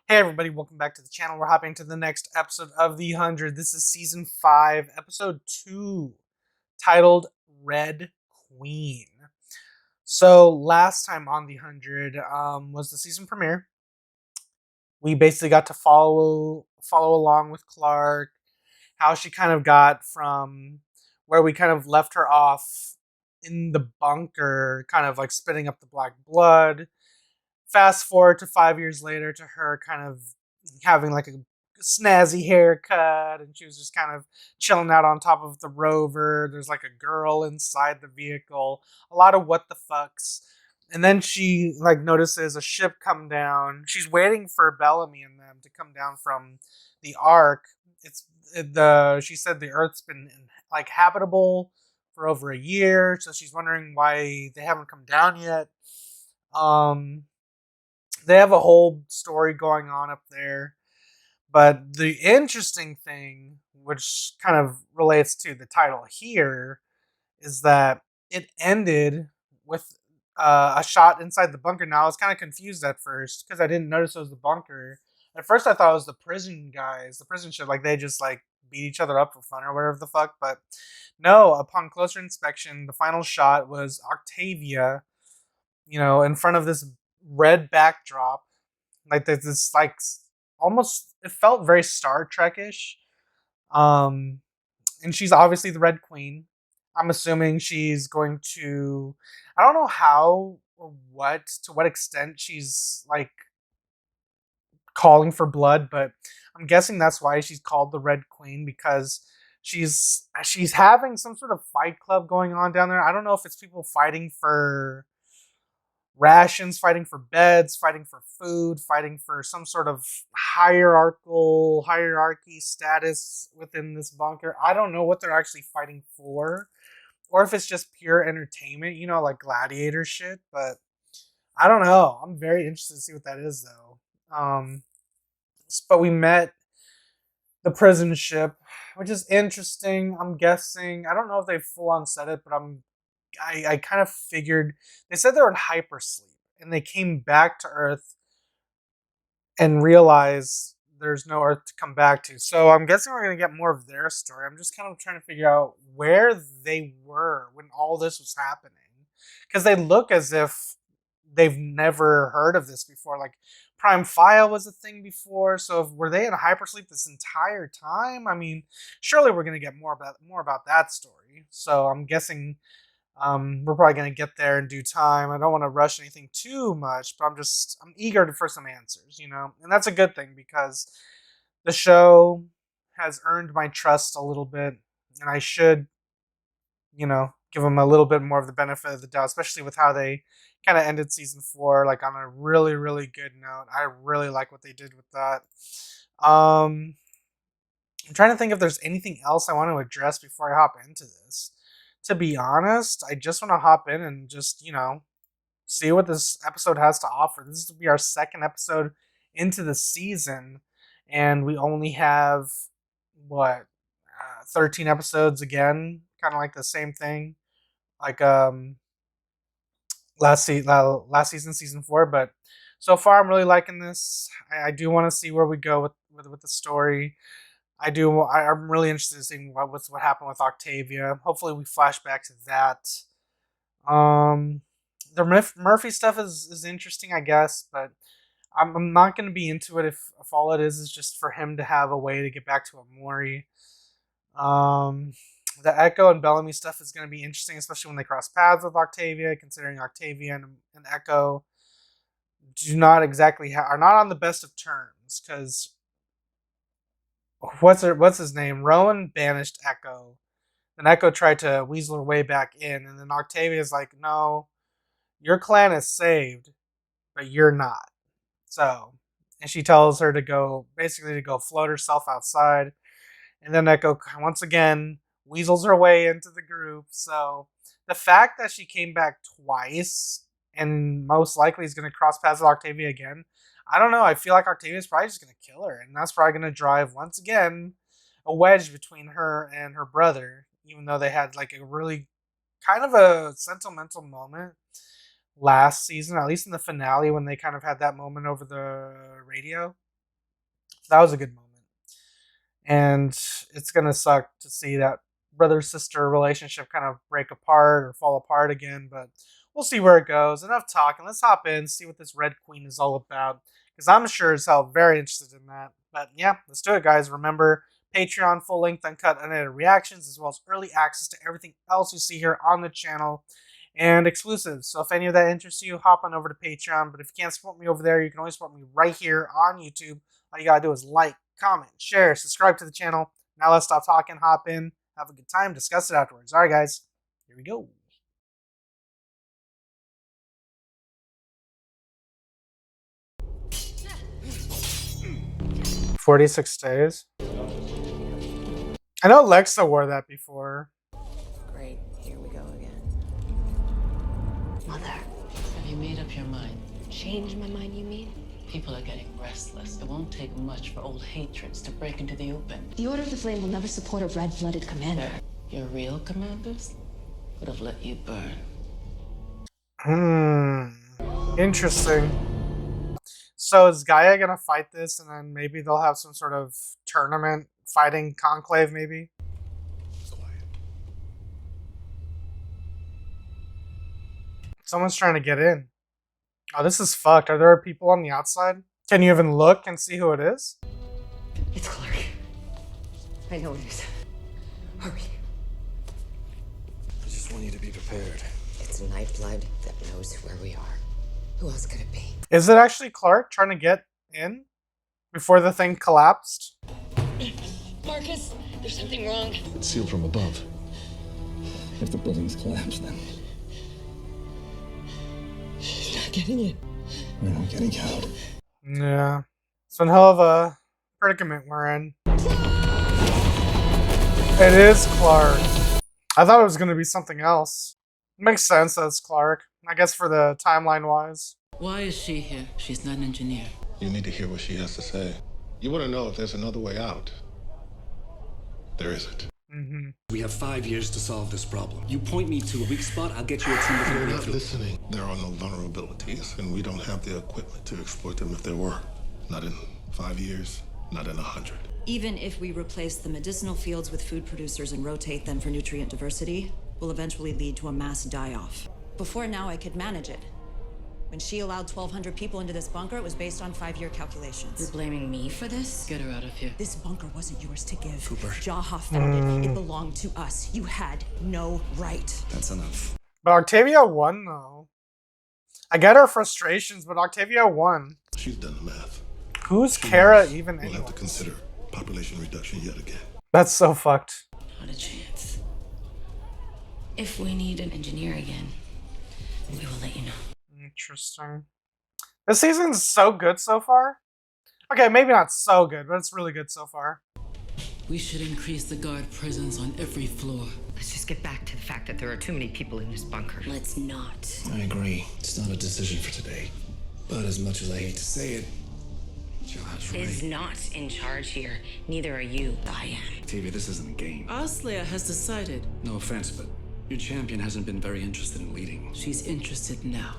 Hey everybody, welcome back to the channel. We're hopping to the next episode of The 100. This is season 5, episode 2, titled Red Queen. So last time on The 100 was the season premiere. We basically got to follow along with Clark, how she kind of got from where we kind of left her off in the bunker, kind of like spitting up the black blood. Fast forward to 5 years later to her kind of having like a snazzy haircut, and she was just kind of chilling out on top of the rover. There's like a girl inside the vehicle, a lot of what the fucks. And then she like notices a ship come down. She's waiting for Bellamy and them to come down from the Ark. She said the Earth's been like habitable for over a year, so she's wondering why they haven't come down yet. Um, they have a whole story going on up there. But the interesting thing, which kind of relates to the title here, is that it ended with a shot inside the bunker. Now I was kind of confused at first because I didn't notice it was the bunker. At first I thought it was the prison guys, the prison ship, like they just like beat each other up for fun or whatever the fuck. But no, upon closer inspection, the final shot was Octavia, in front of this red backdrop, like there's this like almost it felt very Star Trek-ish. Um, and she's obviously the Red Queen. I'm assuming she's going to. I don't know how or what to what extent she's like calling for blood, but I'm guessing that's why she's called the Red Queen because she's having some sort of fight club going on down there. I don't know if it's people fighting for rations, fighting for beds, fighting for food, fighting for some sort of hierarchy status within this bunker. I don't know what they're actually fighting for, or if it's just pure entertainment, like gladiator shit. But I don't know. I'm very interested to see what that is, though. But we met the prison ship, which is interesting. I'm guessing. I don't know if they full on said it, but I kind of figured they said they were in hypersleep and they came back to Earth and realized there's no Earth to come back to. So I'm guessing we're gonna get more of their story. I'm just kind of trying to figure out where they were when all this was happening, because they look as if they've never heard of this before. Like Prime File was a thing before, so were they in hypersleep this entire time? I mean, surely we're gonna get more about that story. So I'm guessing we're probably going to get there in due time. I don't want to rush anything too much, but I'm eager for some answers, and that's a good thing because the show has earned my trust a little bit, and I should, give them a little bit more of the benefit of the doubt, especially with how they kind of ended season 4, like on a really, really good note. I really like what they did with that. Um, I'm trying to think if there's anything else I want to address before I hop into this. To be honest, I just want to hop in and just, see what this episode has to offer. This will be our second episode into the season, and we only have, what, 13 episodes again, kind of like the same thing, like last season, season 4. But so far, I'm really liking this. I do want to see where we go with the story. I do. I'm really interested in seeing what happened with Octavia. Hopefully, we flash back to that. Um, the Murphy stuff is interesting, I guess, but I'm not going to be into it if all it is just for him to have a way to get back to Amori. Um, the Echo and Bellamy stuff is going to be interesting, especially when they cross paths with Octavia, considering Octavia and Echo do not exactly are not on the best of terms because what's his name? Rowan banished Echo. And Echo tried to weasel her way back in, and then Octavia's like, "No, your clan is saved, but you're not." So, and she tells her to go float herself outside. And then Echo once again weasels her way into the group. So, the fact that she came back twice and most likely is going to cross paths with Octavia again, I don't know. I feel like Octavia's probably just going to kill her, and that's probably going to drive once again a wedge between her and her brother. Even though they had like a really kind of a sentimental moment last season, at least in the finale when they kind of had that moment over the radio. That was a good moment. And it's going to suck to see that brother-sister relationship kind of break apart or fall apart again, but we'll see where it goes. Enough talking. Let's hop in, see what this Red Queen is all about, because I'm sure as hell very interested in that. But yeah, let's do it, guys. Remember, Patreon, full-length, uncut, unedited reactions, as well as early access to everything else you see here on the channel, and exclusives. So if any of that interests you, hop on over to Patreon. But if you can't support me over there, you can always support me right here on YouTube. All you gotta do is like, comment, share, subscribe to the channel. Now let's stop talking, hop in, have a good time, discuss it afterwards. All right, guys, here we go. "46 days." I know Lexa wore that before. Great, here we go again. Mother, Have you made up your mind? change my mind, you mean? People are getting restless. It won't take much for old hatreds to break into the open. The Order of the Flame will never support a red-blooded commander. Your real commanders would have let you burn. Interesting. So is Gaia gonna fight this, and then maybe they'll have some sort of tournament fighting conclave, maybe? Quiet. Someone's trying to get in. Oh, this is fucked. Are there people on the outside? Can you even look and see who it is? It's Clark. I know it is. Hurry. I just want you to be prepared. It's Nightblood that knows where we are. Who else could it be? Is it actually Clark trying to get in before the thing collapsed? Marcus, there's something wrong. It's sealed from above. If the building's collapsed, then She's not getting it. we're not getting out. Yeah. It's one hell of a predicament we're in. It is Clark. I thought it was going to be something else. Makes sense that it's Clark. I guess for the timeline-wise. Why is she here? She's not an engineer. You need to hear what she has to say. You want to know if there's another way out. There isn't. We have 5 years to solve this problem. You point me to a weak spot, I'll get you a team of You're not breakthrough. listening. There are no vulnerabilities, and we don't have the equipment to exploit them if there were. Not in 5 years, not in 100. Even if we replace the medicinal fields with food producers and rotate them for nutrient diversity, will eventually lead to a mass die-off. Before now, I could manage it. When she allowed 1,200 people into this bunker, it was based on 5-year calculations. You're blaming me for this? Get her out of here. This bunker wasn't yours to give. Cooper. G.O.A.T found it. It belonged to us. You had no right. That's enough. But Octavia won, though. I get her frustrations, but Octavia won. She's done the math. Who's Kara even We'll anyway? have to consider population reduction yet again. That's so fucked. Not a chance. If we need an engineer again, we will let you know. Interesting. This season's so good so far. Okay, maybe not so good, but it's really good so far. We should increase the guard presence on every floor. Let's just get back to the fact that there are too many people in this bunker. Let's not. I agree. It's not a decision for today. But as much as I hate to say it, Josh, Is right? not in charge here. Neither are you. I am. Octavia, this isn't a game. Asleya has decided. No offense, but your champion hasn't been very interested in leading. She's interested now.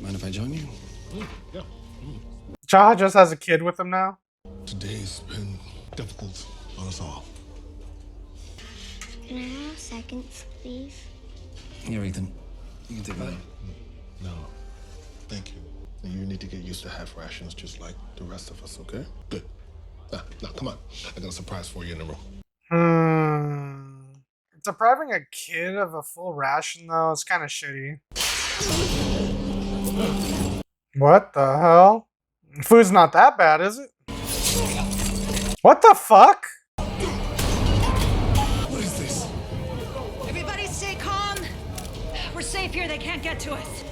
Mind if I join you? Yeah. Jaha just has a kid with him now. Today's been difficult on us all. Can I have seconds, please? Here, Ethan. You can take mine. No. Thank you. And you need to get used to half rations just like the rest of us, okay? Good. Now, come on. I got a surprise for you in the room. Depriving a kid of a full ration, though, is kind of shitty. What the hell? Food's not that bad, is it? What the fuck? What is this? Everybody stay calm. We're safe here. They can't get to us.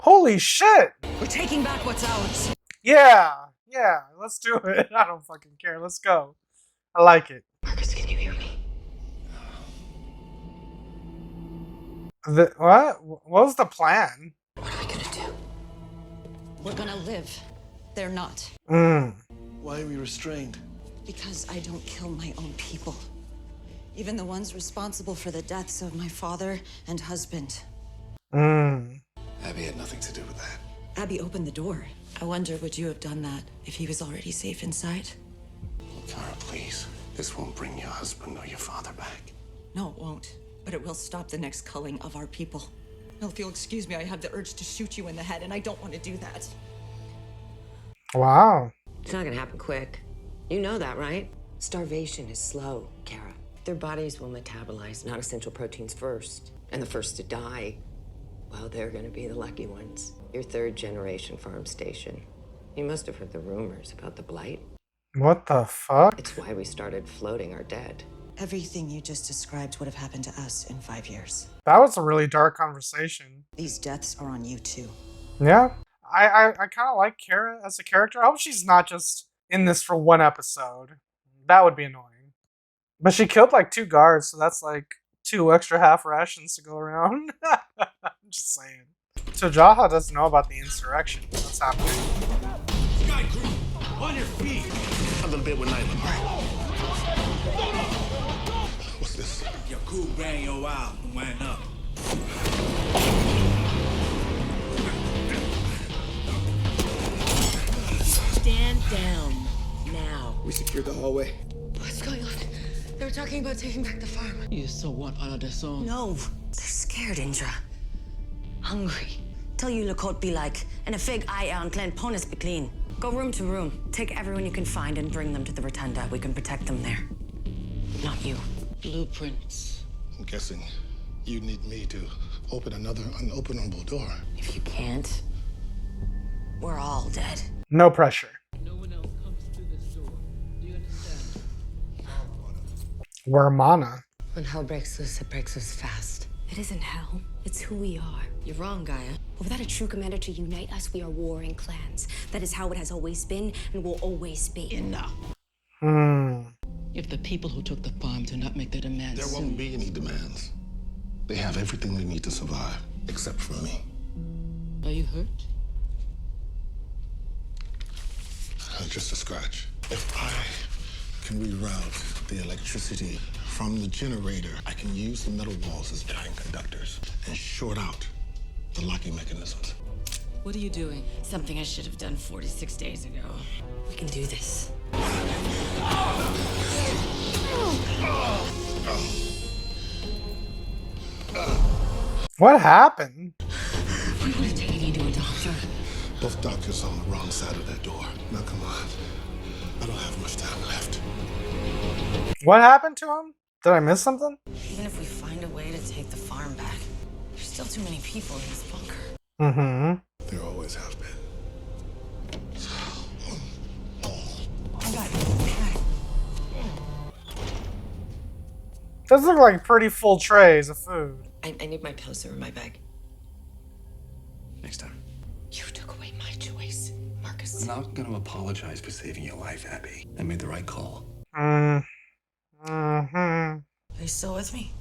Holy shit! We're taking back what's ours. Yeah, let's do it. I don't fucking care. Let's go. I like it. Marcus, can you hear me? What was the plan? What are we gonna do? We're gonna live. They're not. Why are we restrained? Because I don't kill my own people. Even the ones responsible for the deaths of my father and husband. Abby had nothing to do with that. Abby opened the door. I wonder, would you have done that if he was already safe inside? Kara, please. This won't bring your husband or your father back. No, it won't. But it will stop the next culling of our people. Now, if you'll excuse me, I have the urge to shoot you in the head, and I don't want to do that. Wow. It's not gonna happen quick. You know that, right? Starvation is slow, Kara. Their bodies will metabolize non-essential proteins first. And the first to die, well, they're gonna be the lucky ones. Your third generation farm station. You must have heard the rumors about the blight. What the fuck? It's why we started floating our dead. Everything you just described would have happened to us in 5 years. That was a really dark conversation. These deaths are on you too. Yeah. I kind of like Kara as a character. I hope she's not just in this for one episode. That would be annoying. But she killed like 2 guards, so that's like 2 extra half rations to go around. I'm just saying. So Jaha doesn't know about the insurrection. What's happening? Sky Crew, on your feet. A little bit with Nyla, right? What's this? Your crew ran your out and went up. Stand down now. We secured the hallway. What's going on? They were talking about taking back the farm. You so what out of the song? No, they're scared, Indra. Hungry. Tell you G.O.A.T be like, and a fig eye on Glen Ponis be clean. Go room to room. Take everyone you can find and bring them to the rotunda. We can protect them there. Not you. Blueprints. I'm guessing you need me to open another unopenable door. If you can't, we're all dead. No pressure. No one else comes through this door. Do you understand? We're mana. When hell breaks loose, it breaks loose fast. It isn't hell. It's who we are. You're wrong, Gaia. But without a true commander to unite us, we are warring clans. That is how it has always been and will always be. Enough. If the people who took the farm do not make their demands There soon, won't be any demands. They have everything they need to survive, except for me. are you hurt? Just a scratch. If I can reroute the electricity from the generator, I can use the metal walls as giant conductors and short out the locking mechanisms. What are you doing? Something I should have done 46 days ago. We can do this. What happened? We're gonna take you to a doctor. Both doctors on the wrong side of that door. Now come on. I don't have much time left. What happened to him? Did I miss something? Even if we find a way to take the farm back, there's still too many people in this bunker. Mm-hmm. There always have been. Those look like pretty full trays of food. I need my pills. They're in my bag. Next time. You took away my choice, Marcus. I'm not going to apologize for saving your life, Abby. I made the right call. Mm-hmm. Are you still with me?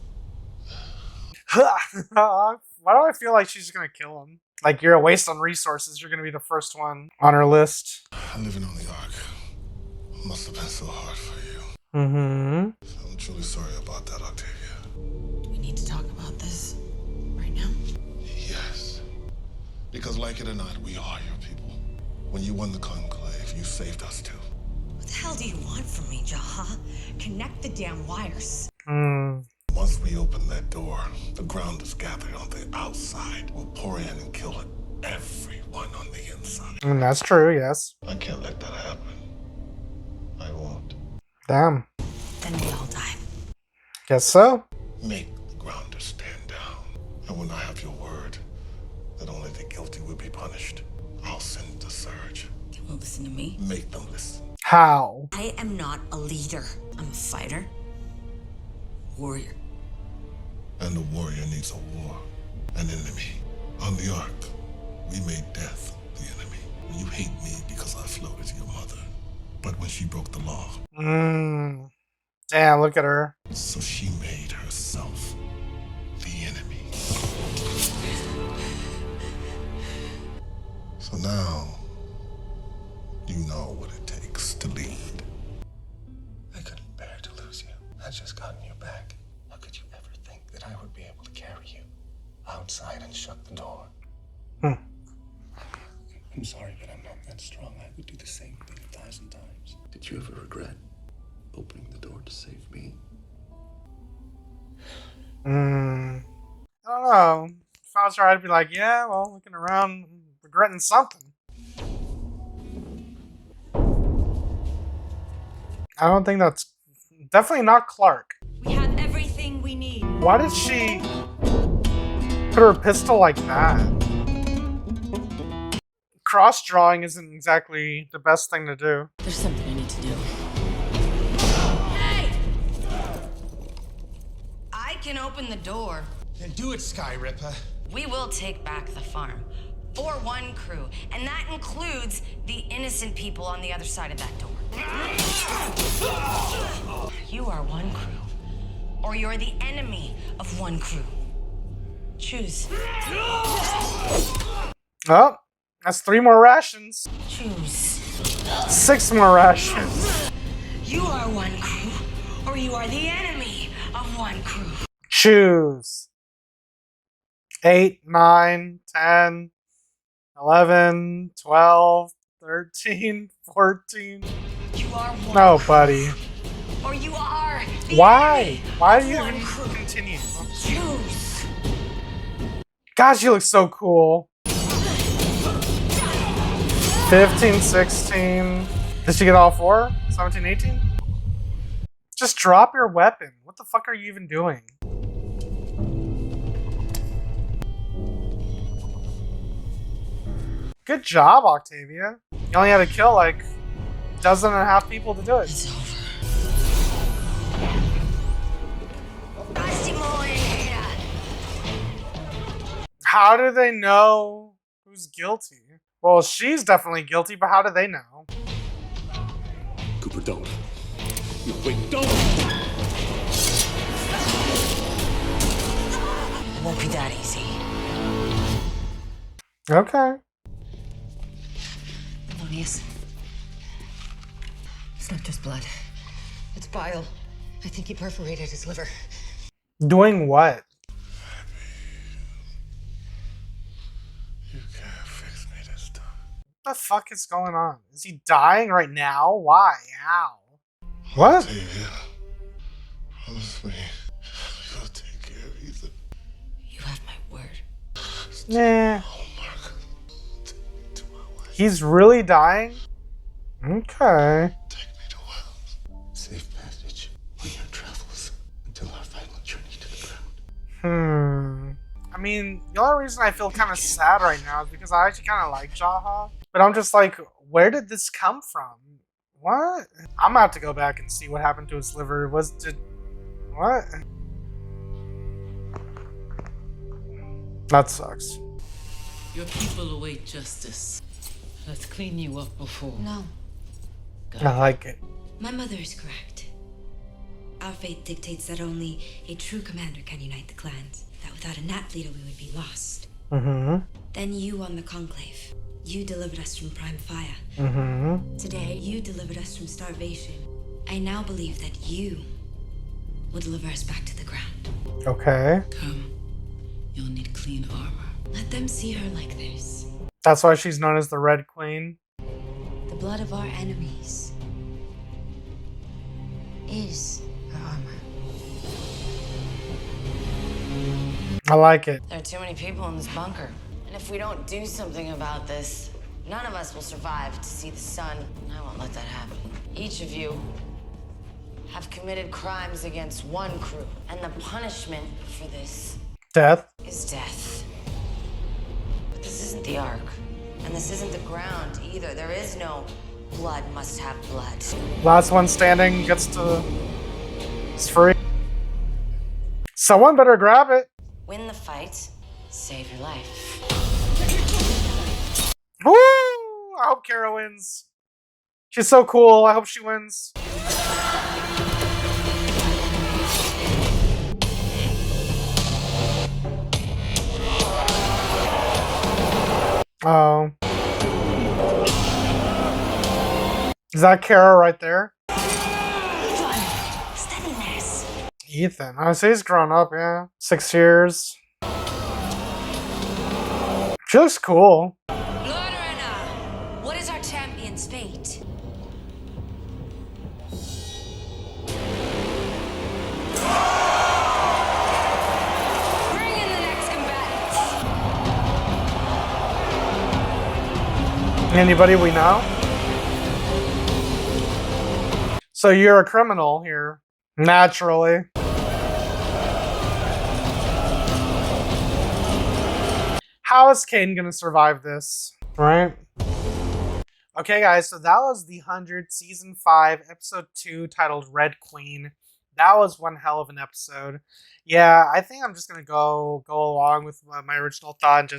Why do I feel like she's gonna kill him? Like, you're a waste on resources. You're gonna be the first one on her list. Living on the Ark must have been so hard for you. Mm-hmm. I'm truly sorry about that, Octavia. Do we need to talk about this right now? Yes. Because like it or not, we are your people. When you won the conclave, you saved us too. What the hell do you want from me, Jaha? Connect the damn wires. Once we open that door, the ground is gathered on the outside. We'll pour in and kill everyone on the inside. And that's true, yes. I can't let that happen. I won't. Damn. Then we all die. Guess so. Make the grounders stand down. And when I have your word that only the guilty will be punished, I'll send the surge. They won't listen to me. Make them listen. How? I am not a leader. I'm a fighter. Warrior. And a warrior needs a war, an enemy. On the Ark, we made death the enemy. You hate me because I floated your mother. But when she broke the law, Damn, look at her. so she made herself the enemy. So now, you know what it takes to lead. I couldn't bear to lose you. I just gotten you back. How could you ever think that I would be able to carry you outside and shut the door? I'm sorry, but I'm not strong, I would do the same thing 1,000 times. Did you ever regret opening the door to save me? I don't know. If I was her, I'd be like, yeah, well, looking around, regretting something. I don't think that's... Definitely not Clark. We have everything we need. Why did she put her pistol like that? Cross-drawing isn't exactly the best thing to do. There's something I need to do. Hey! I can open the door. Then do it, Sky Ripper. We will take back the farm. For one crew. And that includes the innocent people on the other side of that door. You are one crew. Or you're the enemy of one crew. Choose. Oh, that's 3 more rations. Choose. 6 more rations. You are one crew, or you are the enemy of one crew. Choose. 8, 9, 10, 11, 12, 13, 14. You are one No, crew, buddy. or you are the Why? enemy Why of do you one even crew. continue? Choose. God, she looks so cool. 15, 16. Did she get all 4? 17, 18? Just drop your weapon. What the fuck are you even doing? Good job, Octavia. You only had to kill like 12.5 people to do it. It's over. Máximo in here. How do they know who's guilty? Well, she's definitely guilty, but how do they know? Cooper, don't. No, wait, don't! It won't be that easy. Okay. Thelonious. It's not just blood. It's bile. I think he perforated his liver. Doing what? You can't fix me this time. What the fuck is going on? Is he dying right now? Why? How? What? Octavia, promise me you'll take care of Ethan. You have my word. Nah. Homework. Take me to my wife. He's really dying? Okay. Take me to Wells. Safe passage on your travels until our final journey to the ground. I mean, the only reason I feel kind of sad right now is because I actually kind of like Jaha. But I'm just like, where did this come from? What? I'm gonna have to go back and see what happened to his liver. What? That sucks. Your people await justice. Let's clean you up before. No, I like it. my mother is correct. Our fate dictates that only a true commander can unite the clans. That without a Nat leader, we would be lost. Then you won the Conclave. You delivered us from Prime Fire. Today, you delivered us from starvation. I now believe that you will deliver us back to the ground. Okay. Come. You'll need clean armor. Let them see her like this. That's why she's known as the Red Queen. The blood of our enemies is her armor. I like it. There are too many people in this bunker. And if we don't do something about this, none of us will survive to see the sun. I won't let that happen. Each of you have committed crimes against one crew. And the punishment for this Death. is death. But this isn't the Ark. And this isn't the ground either. There is no blood must have blood. Last one standing gets to... It's free. Someone better grab it. Win the fight, save your life. Woo! I hope Kara wins. She's so cool. I hope she wins. Oh. Is that Kara right there? Steadiness. Ethan. I say he's grown up, yeah. 6 years. She looks cool. Blood Arena, what is our champion? champion's fate. Bring in the next combatants. Anybody we know? So you're a criminal here. Naturally. How is Kane gonna survive this? Right? Okay, guys, so that was the 100 Season 5, Episode 2, titled Red Queen. That was one hell of an episode. Yeah, I think I'm just gonna go along with my original thought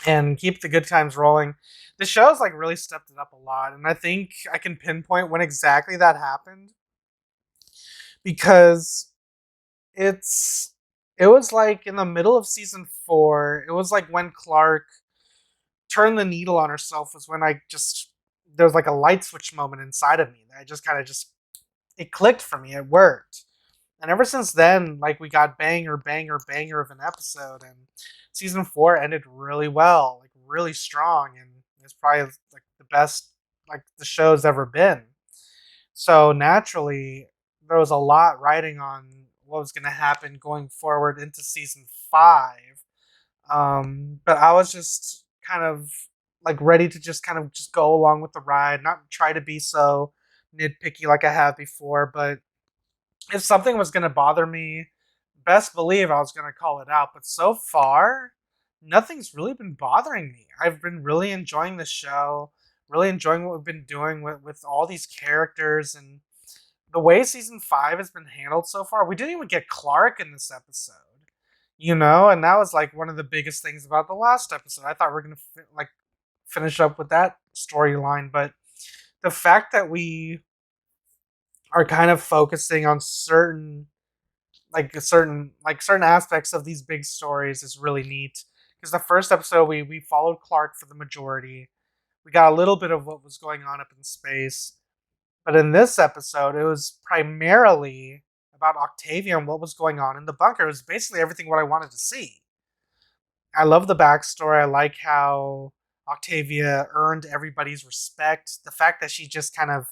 and keep the good times rolling. The show's like really stepped it up a lot, and I think I can pinpoint when exactly that happened because it was like in the middle of season 4. It was like when Clark turned the needle on herself was when there was like a light switch moment inside of me that I just kind of it clicked for me. It worked. And ever since then, like we got banger of an episode, and season 4 ended really well, like really strong, and it's probably like the best like the show's ever been. So naturally, there was a lot riding on what was going to happen going forward into season 5. But I was just kind of like ready to just kind of just go along with the ride, not try to be so nitpicky like I have before, but if something was going to bother me, best believe I was going to call it out. But so far, nothing's really been bothering me. I've been really enjoying the show, really enjoying what we've been doing with all these characters and the way season 5 has been handled so far. We didn't even get Clark in this episode, and that was like one of the biggest things about the last episode. I thought we were going to finish up with that storyline, but the fact that we are kind of focusing on certain aspects of these big stories is really neat. Because the first episode we followed Clark for the majority. We got a little bit of what was going on up in space. But in this episode, it was primarily about Octavia and what was going on in the bunker. It was basically everything what I wanted to see. I love the backstory. I like how Octavia earned everybody's respect. The fact that she just kind of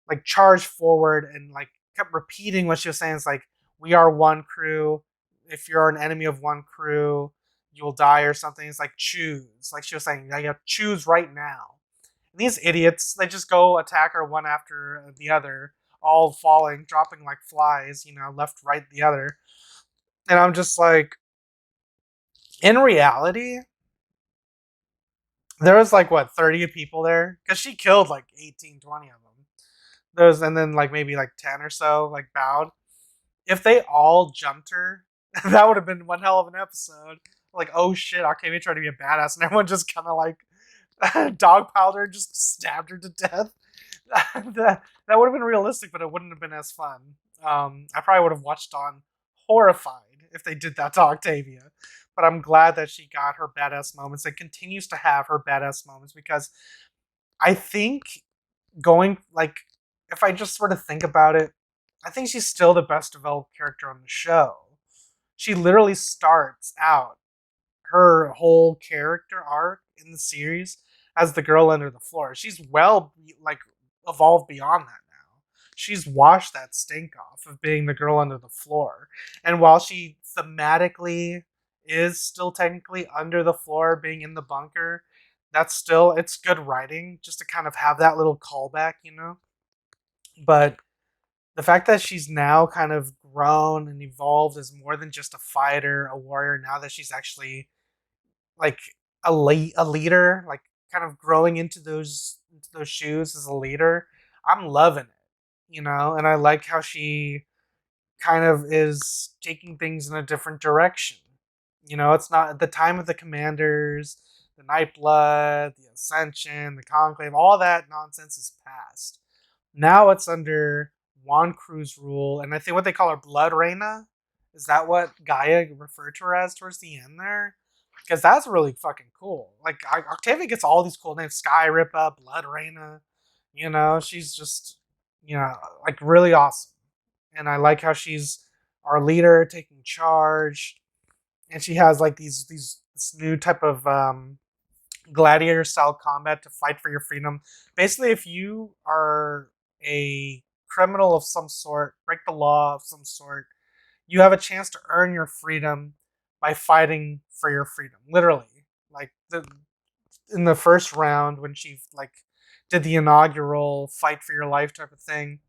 like charged forward and like kept repeating what she was saying. It's like, we are one crew. If you're an enemy of one crew, you'll die or something. It's like, choose. Like she was saying, you have to choose right now. And these idiots, they just go attack her one after the other, all falling, dropping like flies, left, right, the other. And I'm just like, in reality, there was like, what, 30 people there? Because she killed like 18, 20 of them. And then like maybe like 10 or so like bowed. If they all jumped her, that would have been one hell of an episode. Like, oh shit, Octavia tried to be a badass, and everyone just kind of like dogpiled her and just stabbed her to death. that would have been realistic, but it wouldn't have been as fun. I probably would have watched on horrified if they did that to Octavia. But I'm glad that she got her badass moments and continues to have her badass moments, because I think if I just sort of think about it, I think she's still the best developed character on the show. She literally starts out her whole character arc in the series as the girl under the floor. She's evolved beyond that now. She's washed that stink off of being the girl under the floor. And while she thematically is still technically under the floor, being in the bunker, it's good writing just to kind of have that little callback. But the fact that she's now kind of grown and evolved as more than just a fighter, a warrior, now that she's actually like a leader, like kind of growing into those shoes as a leader, I'm loving it, and I like how she kind of is taking things in a different direction. It's not at the time of the Commanders, the Nightblood, the Ascension, the Conclave, all that nonsense is past. Now it's under Juan Cruz rule, and I think what they call her Blood Reina. Is that what Gaia referred to her as towards the end there? Because that's really fucking cool. Like, Octavia gets all these cool names. Sky Ripa, Blood Reina. She's just, like really awesome. And I like how she's our leader, taking charge. And she has like this new type of gladiator style combat to fight for your freedom. Basically, if you are a criminal of some sort, break the law of some sort, you have a chance to earn your freedom by fighting for your freedom. Literally, like in the first round when she like did the inaugural fight for your life type of thing.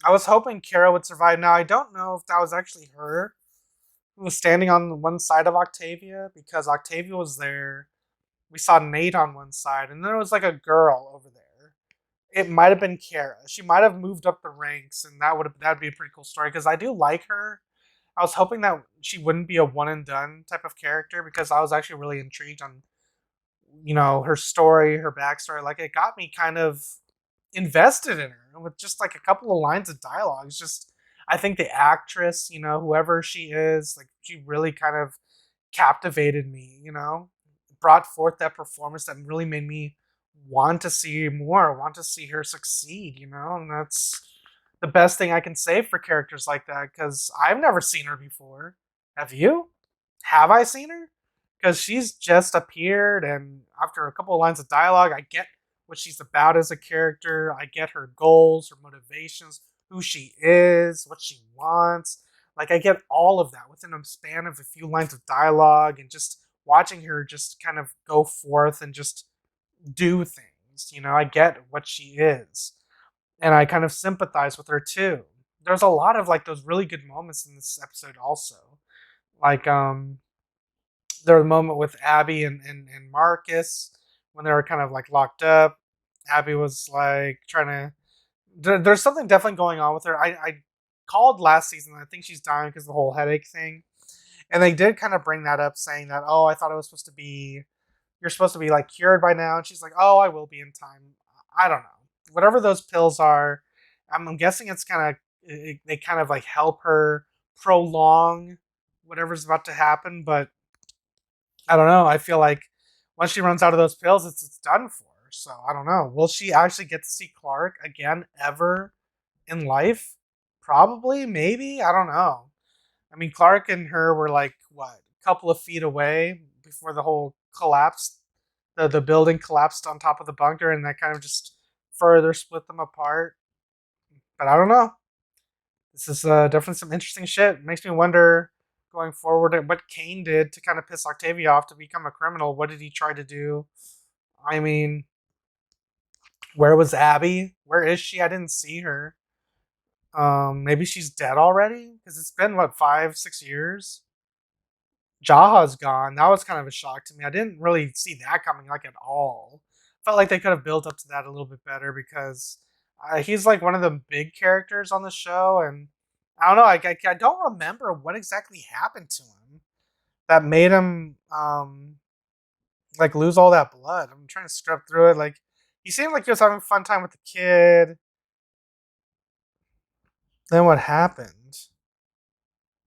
I was hoping Kara would survive. Now I don't know if that was actually her who was standing on one side of Octavia, because Octavia was there. We saw Nate on one side, and there was like a girl over there. It might have been Kara. She might have moved up the ranks, and that'd be a pretty cool story because I do like her. I was hoping that she wouldn't be a one and done type of character because I was actually really intrigued on, her story, her backstory. Like, it got me kind of invested in her with just like a couple of lines of dialogue. It's just, I think the actress, whoever she is, like, she really kind of captivated me, brought forth that performance that really made me want to see more, want to see her succeed, and that's the best thing I can say for characters like that because I've never seen her before. Have you? Have I seen her? Because she's just appeared, and after a couple of lines of dialogue, I get what she's about as a character. I get her goals, her motivations, who she is, what she wants. Like, I get all of that within a span of a few lines of dialogue, and just watching her just kind of go forth and just do things. I get what she is. And I kind of sympathize with her too. There's a lot of like those really good moments in this episode also. Like there was a moment with Abby and Marcus when they were kind of like locked up. Abby was like trying to there's something definitely going on with her. I called last season, I think she's dying because of the whole headache thing. And they did kind of bring that up, saying that, oh, I thought it was supposed to be, you're supposed to be like cured by now. And she's like, oh, I will be in time. I don't know. Whatever those pills are, I'm guessing it's kind of, they kind of like help her prolong whatever's about to happen. But I don't know. I feel like once she runs out of those pills, it's done for her. So I don't know. Will she actually get to see Clark again ever in life? Probably, maybe. I don't know. I mean, Clark and her were like, what, a couple of feet away before the whole collapse. The building collapsed on top of the bunker, and that kind of just further split them apart. But I don't know. This is definitely some interesting shit. It makes me wonder going forward what Kane did to kind of piss Octavia off to become a criminal. What did he try to do? I mean, where was Abby? Where is she? I didn't see her. Maybe she's dead already? Because it's been, what, 5-6 years? Jaha's gone. That was kind of a shock to me. I didn't really see that coming, like, at all. Felt like they could have built up to that a little bit better because he's, like, one of the big characters on the show, and I don't know, I don't remember what exactly happened to him that made him, like, lose all that blood. I'm trying to strip through it. Like, he seemed like he was having a fun time with the kid. Then what happened?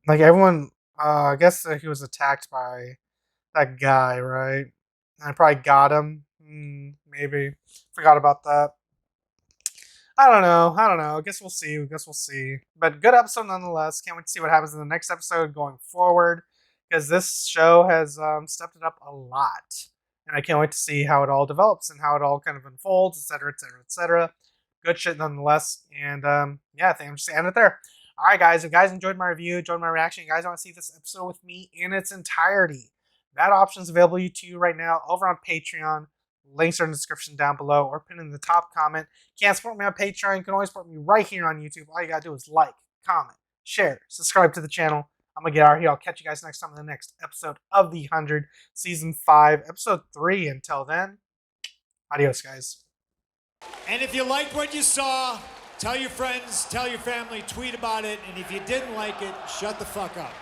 Like, everyone, I guess he was attacked by that guy, right? I probably got him. Maybe. Forgot about that. I don't know. I guess we'll see. But good episode nonetheless. Can't wait to see what happens in the next episode going forward, because this show has stepped it up a lot. And I can't wait to see how it all develops and how it all kind of unfolds, etc., etc., etc. Good shit nonetheless. And yeah, I think I'm just ending it there. All right, guys. If you guys enjoyed my review, enjoyed my reaction, you guys want to see this episode with me in its entirety, that option is available to you right now over on Patreon. Links are in the description down below or pinned in the top comment. Can't support me on Patreon, you can always support me right here on YouTube. All you gotta do is like, comment, share, subscribe to the channel. I'm gonna get out of here. I'll catch you guys next time in the next episode of The 100, Season 5, Episode 3. Until then, adios, guys. And if you liked what you saw, tell your friends, tell your family, tweet about it. And if you didn't like it, shut the fuck up.